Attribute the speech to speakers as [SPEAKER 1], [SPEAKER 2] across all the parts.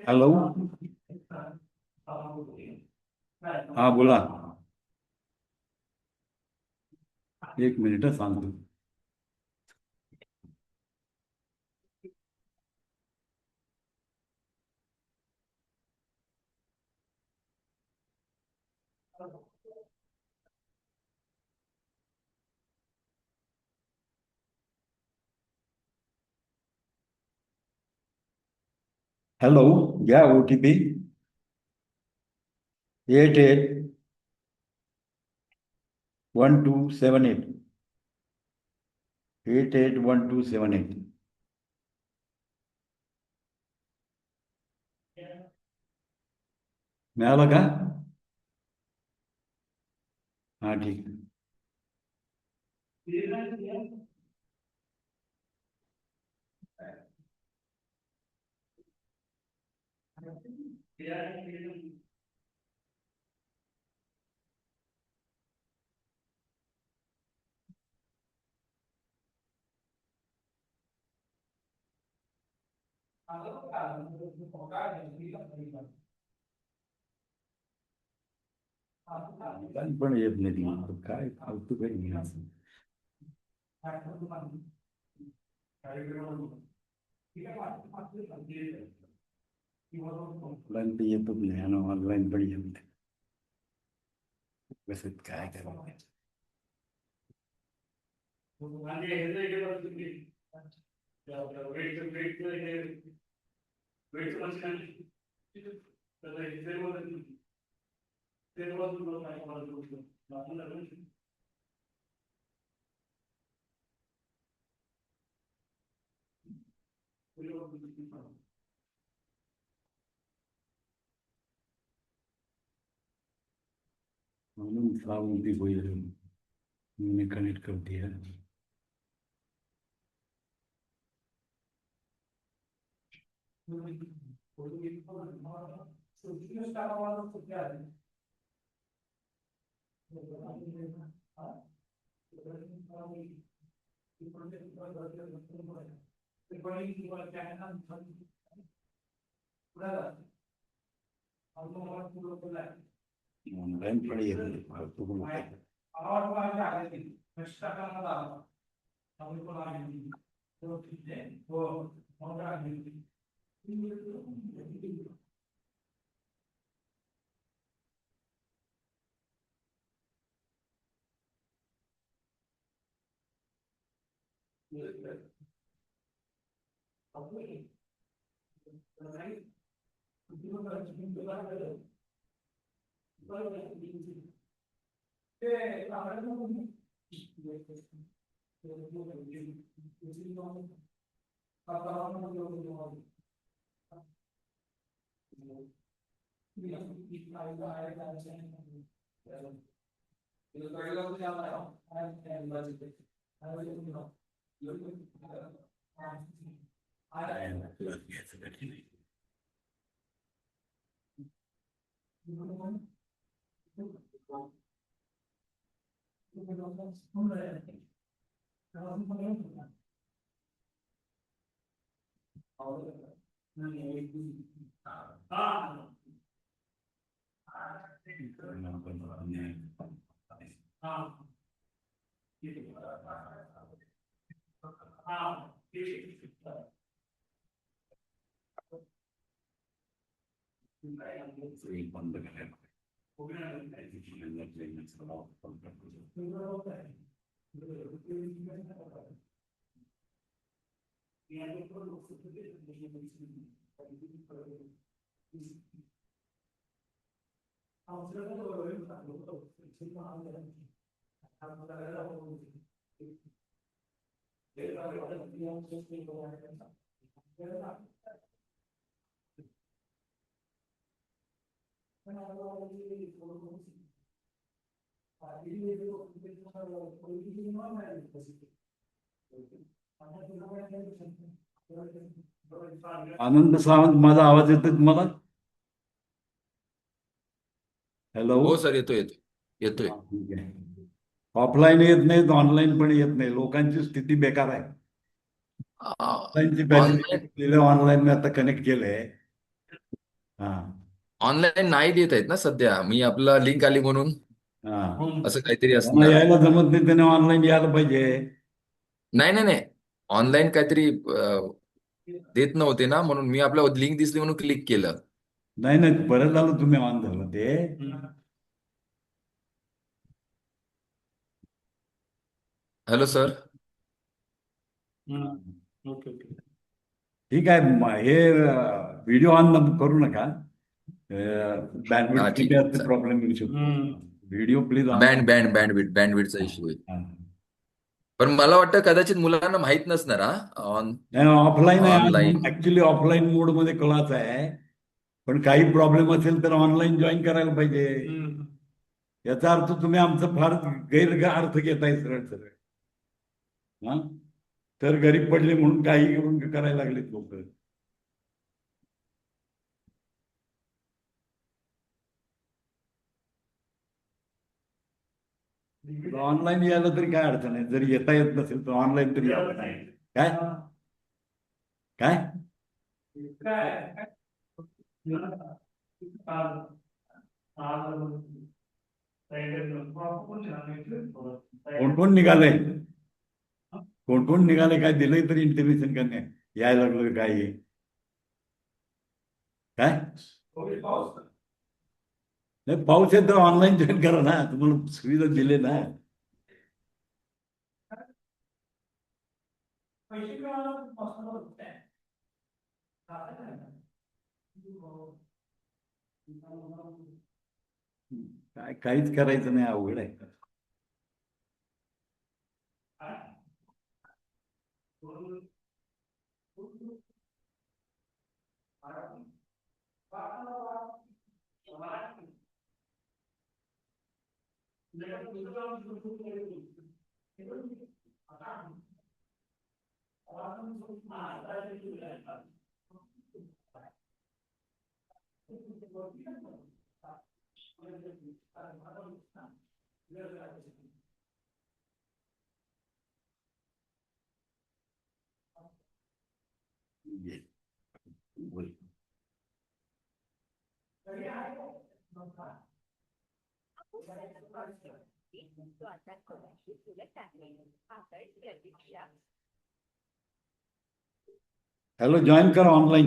[SPEAKER 1] Hello. हा बोला. एक मिनिट सांगतो. हॅलो, घ्या OTP 881278 881278. मिळालं का? हा ठीक आहे. पण येत नाही काय फालतू काही नाही. ऑफलाईन तर येतच नाही आणि ऑनलाईन पण येत नाही. कसं काय करावं. म्हणून सावून ती होईल मैंने कनेक्ट कर दिया. ऑनलाईन पण येत नाही फालतू पण होतं. घ्यायचं कठीण आहे. बंद करायला आनंद सावंत, माझा आवाज येतोय तुम्हाला? हॅलो.
[SPEAKER 2] हो सर, येतोय येतोय येतोय.
[SPEAKER 1] ठीक आहे. ऑफलाईन येत नाही, ऑनलाईन पण येत नाही. लोकांची स्थिती बेकार आहे. ऑनलाईनची
[SPEAKER 2] ऑनलाईन
[SPEAKER 1] फॅसिलिटी ऑनलाईन मी आता कनेक्ट केलंय. हा
[SPEAKER 2] ऑनलाईन नाही देत आहेत ना सध्या. मी आपला लिंक आली म्हणून
[SPEAKER 1] हा.
[SPEAKER 2] असं काहीतरी
[SPEAKER 1] त्यांना
[SPEAKER 2] असणार.
[SPEAKER 1] यायला जमत नाही, त्याने ऑनलाईन यायला पाहिजे.
[SPEAKER 2] नाही नाही नाही, ऑनलाईन काहीतरी देत नव्हते ना, म्हणून मी आपल्या लिंक दिसली म्हणून क्लिक केलं.
[SPEAKER 1] नाही नाही, बरं झालं तुम्ही ऑन झालं ते.
[SPEAKER 2] Hello sir.
[SPEAKER 1] ओके ओके, ठीक आहे. हे व्हिडिओ ऑन करू नका.
[SPEAKER 2] हा ठीक आहे.
[SPEAKER 1] बँडविड्थ प्रॉब्लेम येऊ शकतो. Video please on.
[SPEAKER 2] बँडविड्थचा इश्यू होईल. पण मला वाटतं कदाचित मुलांना माहित नसणार
[SPEAKER 1] ऑफलाईन आहे.
[SPEAKER 2] ऑनलाईन.
[SPEAKER 1] ऍक्च्युली ऑफलाईन मोड मध्ये क्लास आहे, पण काही प्रॉब्लेम असेल तर ऑनलाईन जॉईन करायला पाहिजे. याचा अर्थ तुम्ही आमचं फार गैर अर्थ घेताय सरळ सरळ. हा, तर गरीब पडले म्हणून काही करून करायला लागलेत लोक. ऑनलाईन यायला तरी काय अडचण आहे, जरी येता येत नसेल तर ऑनलाईन तरी यावं. काय काय कोण कोण निघालंय, कोण कोण निघाले, काय दिलंय तरी इंटिमेशन का नाही, यायला लागलं काय आहे? काय नाही, पाऊस आहे तर ऑनलाईन जॉईन करा ना, तुम्हाला सुविधा दिले ना. काय काहीच करायचं नाही, अवघड आहे. हॅलो, जॉईन करा ऑनलाईन.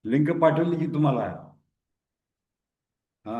[SPEAKER 1] लिंक पाठवली की तुम्हाला. हा,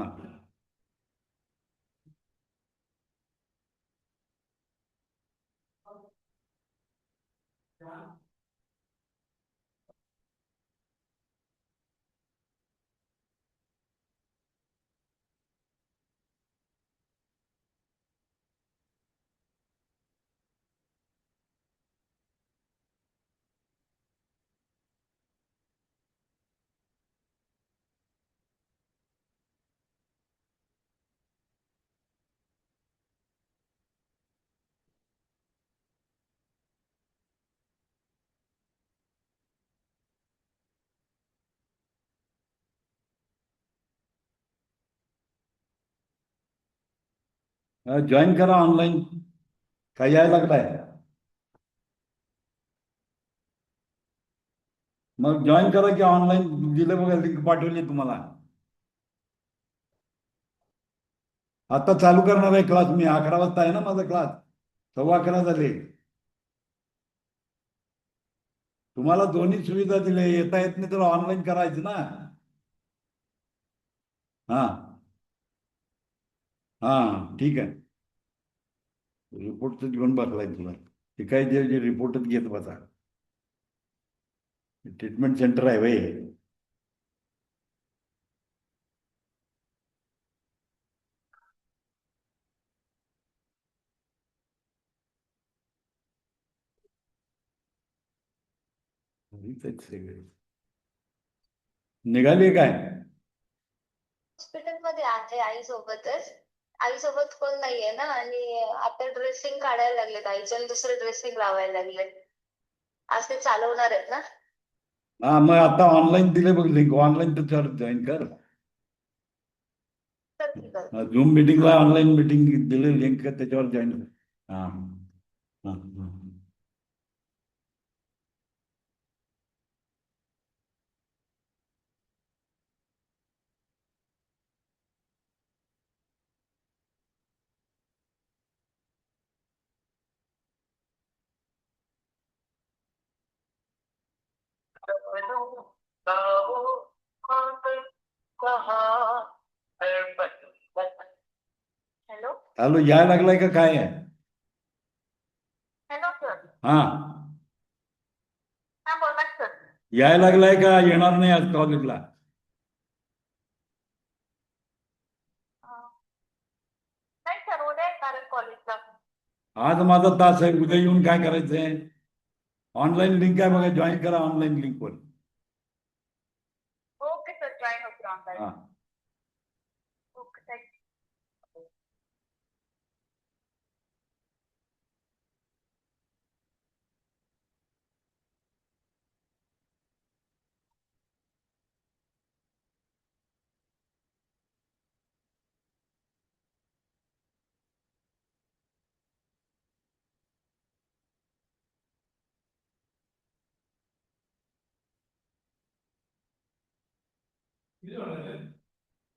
[SPEAKER 1] जॉईन करा ऑनलाईन. काय यायला लागलाय, मग जॉईन करा की ऑनलाईन दिलं बघा, लिंक पाठवली तुम्हाला. आता चालू करणार आहे क्लास मी, 11 वाजता आहे ना माझा क्लास, 11:15 झाले. तुम्हाला दोन्ही सुविधा दिल्या, येता येत नाही तर ऑनलाईन करायचं ना. हा हा, ठीक आहे. रिपोर्टच घेऊन बसलाय तुला, ते काय जे रिपोर्टच घेत बसा. ट्रीटमेंट सेंटर आहे वय. निघाली काय?
[SPEAKER 3] हॉस्पिटलमध्ये आहे आईसोबतच. आईसोबत कोण नाहीये ना, आणि आता ड्रेसिंग काढायला लागलेत आईचे आणि दुसरे ड्रेसिंग लावायला लागलेत. आज ते चालवणार आहेत ना.
[SPEAKER 1] हा, मग आता ऑनलाईन दिले बघ लिंक, ऑनलाईन त्याच्यावर जॉईन कर.
[SPEAKER 3] तर ठीक आहे.
[SPEAKER 1] झूम मिटिंगला ऑनलाईन मिटिंग दिले लिंक, त्याच्यावर जॉईन. हा हा हा.
[SPEAKER 3] हॅलो.
[SPEAKER 1] हॅलो, यायला लागलाय का काय आहे?
[SPEAKER 3] Hello sir.
[SPEAKER 1] हा,
[SPEAKER 3] हा बोला सर.
[SPEAKER 1] यायला लागलाय का येणार नाही आज कॉलेजला?
[SPEAKER 3] नाही सर, उद्या येणार कॉलेजला.
[SPEAKER 1] आज माझा तास आहे, उद्या येऊन काय करायचंय? ऑनलाईन लिंक आहे बघा, जॉईन करा ऑनलाईन लिंकवर.
[SPEAKER 3] ओके सर, जॉईन होतो ऑनलाईन.
[SPEAKER 1] हा.
[SPEAKER 3] Okay, thank you.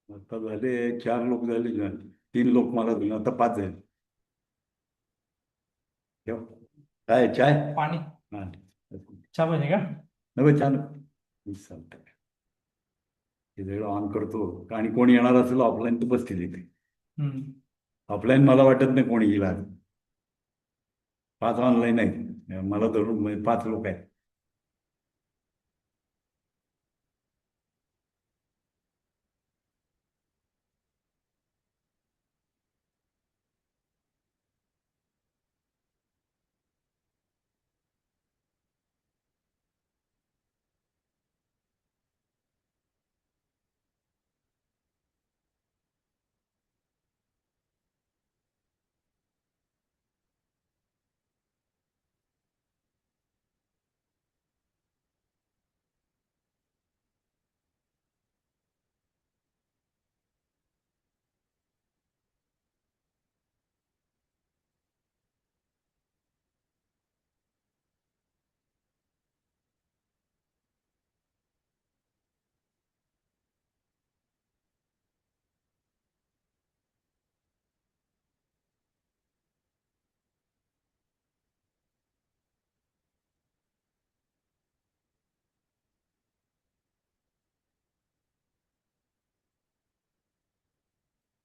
[SPEAKER 1] आता झाले 4 लोक झाले join. 3 लोक मला झाले, आता 5 झाले. ठेव. काय चाय?
[SPEAKER 4] पाणी
[SPEAKER 1] हा.
[SPEAKER 4] चहा पाहिजे का?
[SPEAKER 1] नको छान चालतंय. हे सगळं ऑन करतो आणि कोणी येणार असेल ऑफलाईन तर बसतील इथे.
[SPEAKER 4] हम्म.
[SPEAKER 1] ऑफलाईन मला वाटत नाही कोणी येईल आज. 5 ऑनलाईन आहेत मला धरून 5 लोक आहेत.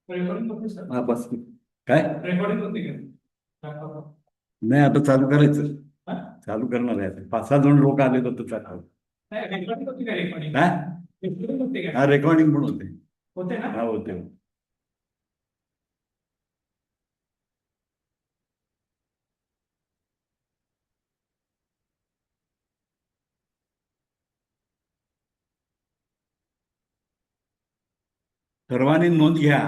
[SPEAKER 4] रेकॉर्डिंग होते सर?
[SPEAKER 1] हा बस. काय
[SPEAKER 4] रेकॉर्डिंग होते का?
[SPEAKER 1] नाही आता चालू करायचं.
[SPEAKER 4] हा?
[SPEAKER 1] चालू करणार आहे. 5-6 जण लोक आले तर चालू.
[SPEAKER 4] नाही, रेकॉर्डिंग होते का? रेकॉर्डिंग
[SPEAKER 1] काय
[SPEAKER 4] रेकॉर्डिंग होते का?
[SPEAKER 1] हा रेकॉर्डिंग पण होते.
[SPEAKER 4] होते ना?
[SPEAKER 1] हा होते. सर्वांनी नोंद घ्या.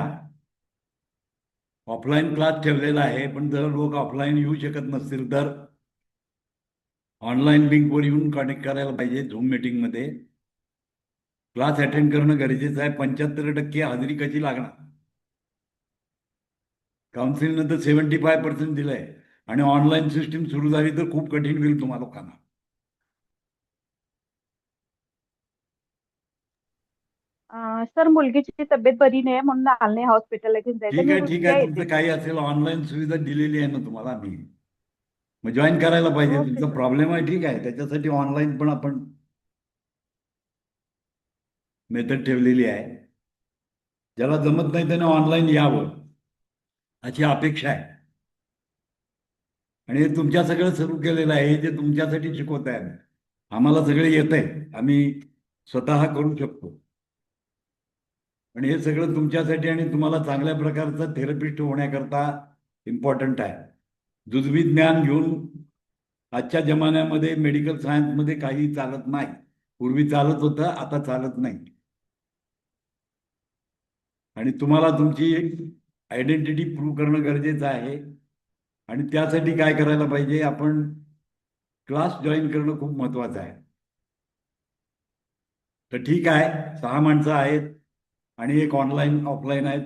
[SPEAKER 1] ऑफलाईन क्लास ठेवलेला आहे, पण जर लोक ऑफलाईन येऊ शकत नसतील तर ऑनलाईन लिंकवर येऊन कनेक्ट करायला पाहिजे. झूम मीटिंगमध्ये क्लास अटेंड करणं गरजेचं आहे. 75% हजेरी कशी लागणार? काउन्सिलनं तर 75% दिलंय आणि ऑनलाईन सिस्टीम सुरू झाली तर खूप कठीण होईल तुम्हा लोकांना.
[SPEAKER 5] सर मुलगीची तब्येत बरी नाही म्हणून आले नाही हॉस्पिटलला घेऊन जायचं.
[SPEAKER 1] ठीक
[SPEAKER 5] मी
[SPEAKER 1] आहे ठीक
[SPEAKER 5] उद्या
[SPEAKER 1] आहे.
[SPEAKER 5] येते.
[SPEAKER 1] तुमचं काही असेल ऑनलाईन सुविधा दिलेली आहे ना तुम्हाला आम्ही. मग जॉईन करायला पाहिजे.
[SPEAKER 5] ओके
[SPEAKER 1] तुमचा
[SPEAKER 5] सर.
[SPEAKER 1] प्रॉब्लेम आहे ठीक आहे. त्याच्यासाठी ऑनलाईन पण आपण मेथड ठेवलेली आहे. ज्याला जमत नाही त्याने ऑनलाईन यावं अशी अपेक्षा आहे. आणि हे तुमच्या सगळं सुरू केलेलं आहे. हे जे तुमच्यासाठी शिकवत आहे आम्हाला सगळे येत आहे. आम्ही स्वतः करू शकतो. आणि हे सगळं तुमच्यासाठी आणि तुम्हाला चांगल्या प्रकारचा थेरपिस्ट होण्याकरता इम्पॉर्टंट आहे. जुजबी ज्ञान घेऊन आजच्या जमान्यामध्ये मेडिकल सायन्समध्ये काही चालत नाही. पूर्वी चालत होतं, आता चालत नाही. आणि तुम्हाला तुमची आयडेंटिटी प्रूव्ह करणं गरजेचं आहे. आणि त्यासाठी काय करायला पाहिजे? आपण क्लास जॉईन करणं खूप महत्वाचं आहे. तर ठीक आहे, 6 माणसं आहेत आणि एक ऑनलाईन ऑफलाईन आहेत.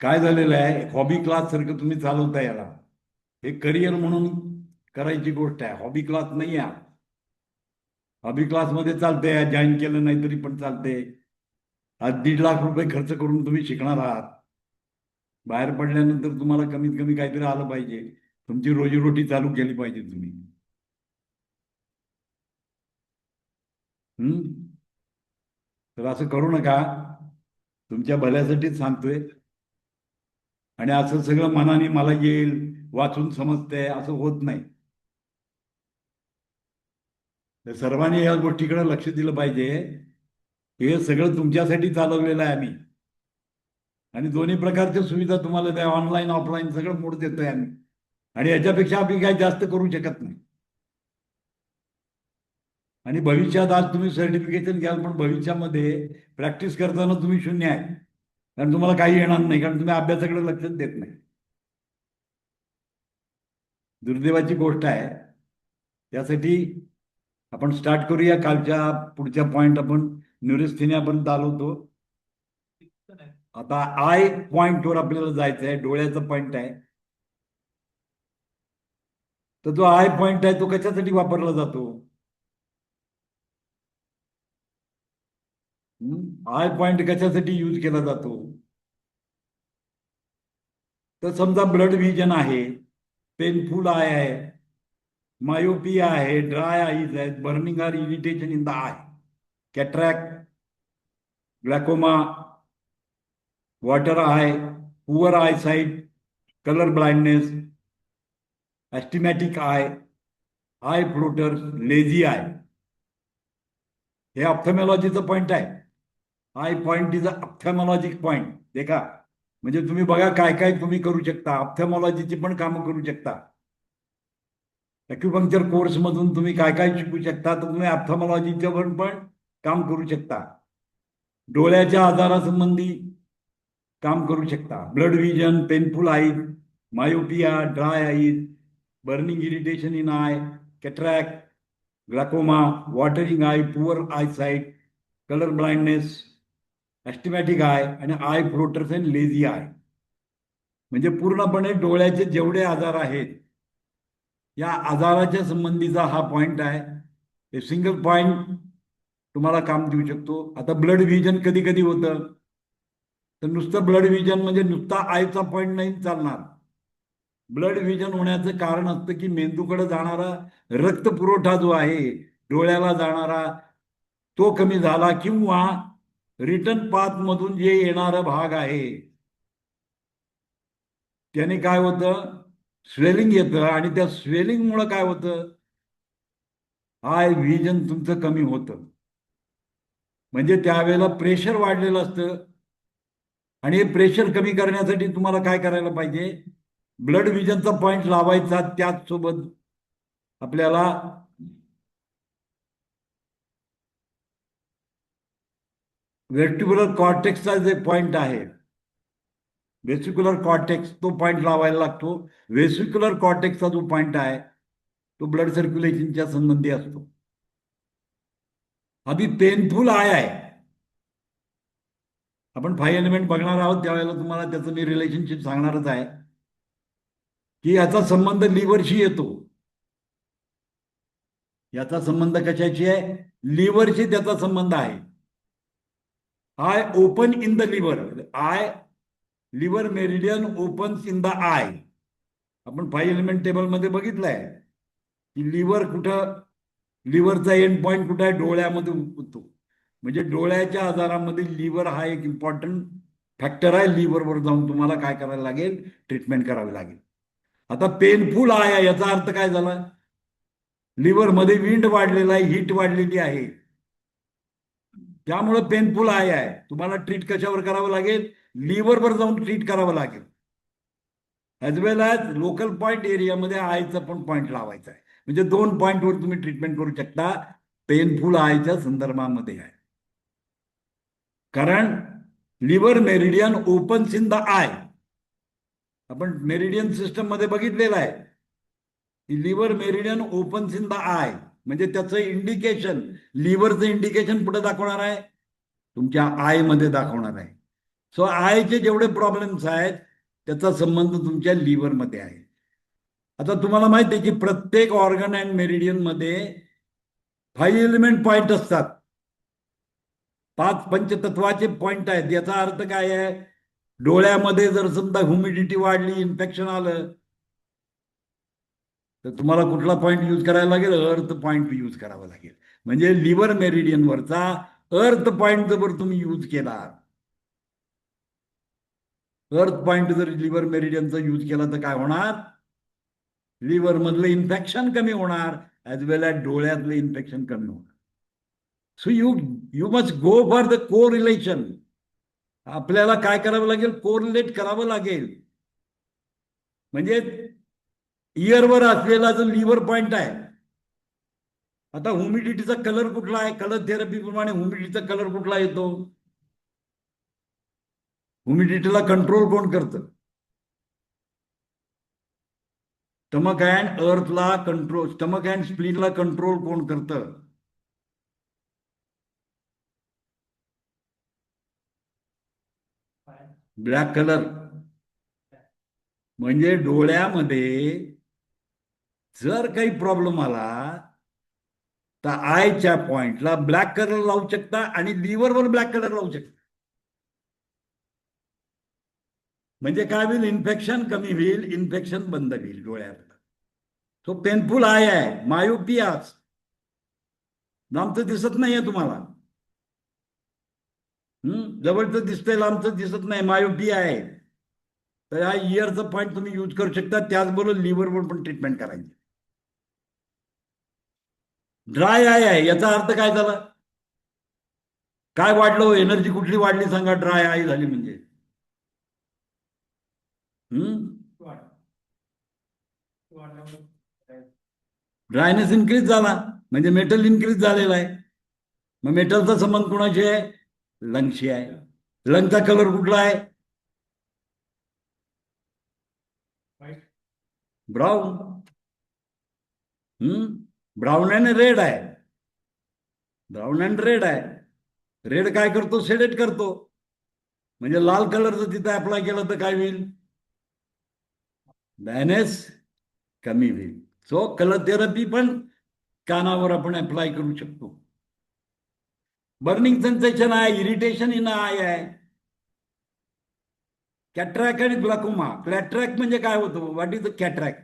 [SPEAKER 1] काय झालेलं आहे, हॉबी क्लास सारखं तुम्ही चालवता याला. हे करिअर म्हणून करायची गोष्ट आहे, हॉबी क्लास नाही आहे. हॉबी क्लासमध्ये चालते, जॉईन केलं नाही तरी पण चालते. आज 1.5 लाख रुपये खर्च करून तुम्ही शिकणार आहात. बाहेर पडल्यानंतर तुम्हाला कमीत कमी काहीतरी आलं पाहिजे. तुमची रोजीरोटी चालू केली पाहिजे तुम्ही. तर असं करू नका. तुमच्या भल्यासाठीच सांगतोय. आणि असं सगळं मनाने मला येईल, वाचून समजतंय असं होत नाही. तर सर्वांनी या गोष्टीकडे लक्ष दिलं पाहिजे. हे सगळं तुमच्यासाठी चालवलेलं आहे आम्ही. आणि दोन्ही प्रकारच्या सुविधा तुम्हाला द्या, ऑनलाईन ऑफलाईन सगळं मोड देतोय आम्ही. आणि याच्यापेक्षा आम्ही काही जास्त करू शकत नाही. आणि भविष्यात आज तुम्ही सर्टिफिकेशन घ्याल, पण भविष्यामध्ये प्रॅक्टिस करताना तुम्ही शून्य आहे. कारण तुम्हाला काही येणार नाही, कारण तुम्ही अभ्यासाकडे लक्षच देत नाही. दुर्दैवाची गोष्ट आहे. त्यासाठी आपण स्टार्ट करूया. कालच्या पुढच्या पॉइंट आपण न्यूरोस्थेनियापर्यंत आलो होतो. आता आय पॉइंटवर आपल्याला जायचं आहे. डोळ्याचा पॉइंट आहे. तर जो आय पॉइंट आहे तो कशासाठी वापरला जातो? आय पॉइंट कशासाठी यूज केला जातो? तर समजा ब्लड व्हिजन आहे, पेनफुल आय आहे, मायोपिया आहे, ड्राय आईज आहेत, burning or irritation in the eye, cataract, glaucoma, water eye, poor eye sight, colour blindness, astigmatic eye, eye floaters, lazy eye. हे ऑप्थॅमॉलॉजीचं पॉइंट आहे. Eye point is a ophthalmologic point. देखा, म्हणजे तुम्ही बघा काय काय तुम्ही करू शकता. ऑप्थॅमॉलॉजीची पण कामं करू शकता. ॲक्युपंक्चर कोर्समधून तुम्ही काय काय शिकू शकता, तर तुम्ही ऑप्थॅमॉलॉजीच्या पण काम करू शकता. डोळ्याच्या आजारासंबंधी काम करू शकता. Blood vision, painful eyes, myopia, dry eyes, burning irritation in eye, cataract, glaucoma, watering eye, poor eye sight, colour blindness, astigmatic eye आणि eye floaters and lazy eye. म्हणजे पूर्णपणे डोळ्याचे जेवढे आजार आहेत या आजाराच्या संबंधीचा हा पॉइंट आहे. हे सिंगल पॉइंट तुम्हाला काम देऊ शकतो. आता ब्लड व्हिजन कधी कधी होतं, तर नुसतं ब्लड व्हिजन म्हणजे नुसता आयचा पॉइंट नाही चालणार. ब्लड व्हिजन होण्याचं कारण असतं की मेंदूकडे जाणारा रक्त पुरवठा जो आहे, डोळ्याला जाणारा, तो कमी झाला किंवा रिटर्न पाथ मधून जे येणारा भाग आहे त्याने काय होतं, स्वेलिंग येतं आणि त्या स्वेलिंगमुळे काय होतं, आय व्हिजन तुमचं कमी होतं. म्हणजे त्यावेळेला प्रेशर वाढलेलं असतं आणि हे प्रेशर कमी करण्यासाठी तुम्हाला काय करायला पाहिजे, ब्लड व्हिजनचा पॉइंट लावायचा. त्याचसोबत आपल्याला व्हेस्टिब्युलर कॉर्टेक्सचा जे पॉइंट आहे, वेसिक्युलर कॉर्टेक्स, तो पॉइंट लावायला लागतो. वेसिक्युलर कॉर्टेक्सचा जो पॉइंट आहे तो ब्लड सर्क्युलेशनच्या संबंधी असतो. आधी पेनफुल आय आहे. आपण 5 एलिमेंट बघणार आहोत त्यावेळेला तुम्हाला त्याचं मी रिलेशनशिप सांगणारच आहे की याचा संबंध लिव्हरशी येतो. याचा संबंध कशाशी आहे? लिव्हरशी त्याचा संबंध आहे. Eye open in the liver. Eye liver meridian opens in the eye. आपण 5 एलिमेंट टेबलमध्ये बघितलंय की लिव्हर कुठं, लिव्हरचा एंड पॉइंट कुठं आहे, डोळ्यामध्ये होतो. म्हणजे डोळ्याच्या आजारामध्ये लिव्हर हा एक इम्पॉर्टंट फॅक्टर आहे. लिव्हरवर जाऊन तुम्हाला काय करायला लागेल, ट्रीटमेंट करावी लागेल. आता पेनफुल आहे याचा अर्थ काय झाला, लिव्हरमध्ये विंड वाढलेला आहे, हीट वाढलेली आहे, त्यामुळे पेनफुल आहे. तुम्हाला ट्रीट कशावर करावं लागेल, लिव्हरवर जाऊन ट्रीट करावं लागेल. ॲज वेल ॲज लोकल पॉइंट एरियामध्ये आयचा पण पॉइंट लावायचा आहे. म्हणजे 2 पॉइंटवर तुम्ही ट्रीटमेंट करू शकता पेनफुल आयच्या संदर्भामध्ये आहे. कारण liver meridian opens in the eye. आपण मेरिडियन सिस्टम मध्ये बघितलेलं आहे की liver meridian opens in the eye. म्हणजे त्याचं इंडिकेशन, लिव्हरचं इंडिकेशन पुढे दाखवणार आहे, तुमच्या आय मध्ये दाखवणार आहे. सो आयचे जेवढे प्रॉब्लेम्स आहेत त्याचा संबंध तुमच्या लिव्हरमध्ये आहे. आता तुम्हाला माहिती आहे की प्रत्येक ऑर्गन अँड मेरिडियन मध्ये 5 एलिमेंट पॉइंट असतात. 5 पंचतत्वाचे पॉइंट आहेत. याचा अर्थ काय आहे, डोळ्यामध्ये जर समजा ह्युमिडिटी वाढली, इन्फेक्शन आलं, तर तुम्हाला कुठला पॉइंट यूज करायला लागेल, अर्थ पॉइंट यूज करावा लागेल. म्हणजे लिव्हर मेरिडियनवरचा अर्थ पॉइंट जर तुम्ही यूज केला, अर्थ पॉइंट जर लिव्हर मेरिडियनचा यूज केला तर काय होणार, लिव्हर मधलं इन्फेक्शन कमी होणार, ॲज वेल ॲज डोळ्यातलं इन्फेक्शन कमी होणार. So you must go for the को रिलेशन. आपल्याला काय करावं लागेल, कोरिलेट करावं लागेल. म्हणजे इयरवर असलेला जो लिव्हर पॉइंट आहे, आता ह्युमिडिटीचा कलर कुठला आहे, कलर थेरपी प्रमाणे ह्युमिडिटीचा कलर कुठला येतो, ह्युमिडिटीला कंट्रोल कोण करतं, स्टमक अँड अर्थला कंट्रोल, स्टमक अँड स्प्लीनला कंट्रोल कोण करतं, ब्लॅक कलर. म्हणजे डोळ्यामध्ये जर काही प्रॉब्लेम आला तर आयच्या पॉइंटला ब्लॅक कलर लावू शकता आणि लिव्हरवर ब्लॅक कलर लावू शकता. म्हणजे काय होईल, इन्फेक्शन कमी होईल, इन्फेक्शन बंद होईल डोळ्यात. तो पेनफुल आय आहे, मायोपियास. लांबचं दिसत नाहीये तुम्हाला. जवळचं दिसतंय, लांबचं दिसत नाही, मायोपिया आहे. तर हा इयरचा पॉईंट तुम्ही यूज करू शकता. त्याचबरोबर लिव्हरवर पण ट्रीटमेंट करायची. ड्राय आय आहे याचा अर्थ काय झाला? काय वाढलं, एनर्जी कुठली वाढली सांगा, ड्राय आय झाली म्हणजे.
[SPEAKER 4] वाढ वाढल्यामुळे
[SPEAKER 1] ड्रायनेस इन्क्रीज झाला म्हणजे मेटल इन्क्रीज झालेला आहे. मग मेटलचा संबंध कोणाशी आहे? लंगशी आहे. लंगचा कलर कुठला आहे?
[SPEAKER 4] वाईट
[SPEAKER 1] ब्राऊन. ब्राऊन आणि रेड आहे. ब्राऊन अँड रेड आहे. रेड काय करतो? सेडेट करतो. म्हणजे लाल कलरचं तिथं अप्लाय केलं तर काय होईल? ड्रायनेस कमी होईल. सो कलर थेरपी पण कानावर आपण अप्लाय करू शकतो. बर्निंग सेन्सेशन आहे, इरिटेशन इन आय आहे. कॅट्रॅक आणि ग्लाकोमा. कॅट्रॅक म्हणजे काय होतं? What is the cataract?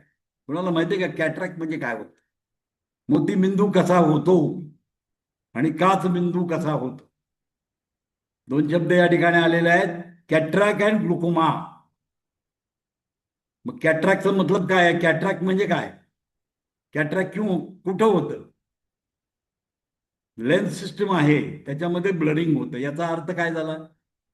[SPEAKER 1] कुणाला माहिती आहे का कॅट्रॅक म्हणजे काय होतं? मोतीबिंदू कसा होतो आणि काच बिंदू कसा होतो. दोन शब्द या ठिकाणी आलेले आहेत, कॅट्रॅक अँड ग्लुकोमा. मग कॅट्रॅकचा मतलब काय आहे? कॅट्रॅक म्हणजे काय? कॅट्रॅक कुठं होतं? लेन्स सिस्टम आहे त्याच्यामध्ये ब्लरिंग होतं. याचा अर्थ काय झाला?